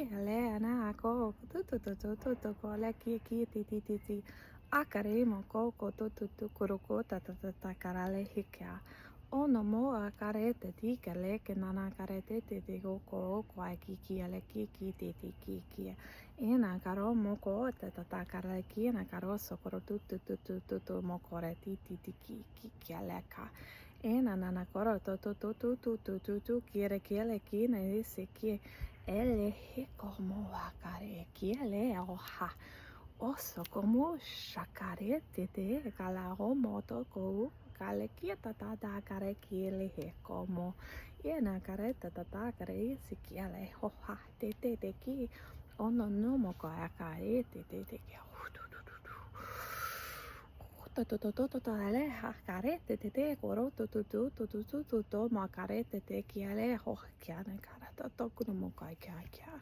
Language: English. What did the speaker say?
le na ko tu ko le ti a kare mo ko tu ko ta karale hikya ono mo a kare te ti kale ke nana kare te ko ai ki ale ki ti ena karo mo ko ta kare ki na karo so ko tu mo kore ki ale ka ena nana koro tu kiere ki na ese ki ele he como acare kiele oha oso como shakarete te kala moto ko kale kieta ta kare kiele he como yena kareta ta kare si kiele oha te ki ono no mo ko akare te ki ale carete te coro to ma carete te kiale ho kiana cara to kuno mo kai kya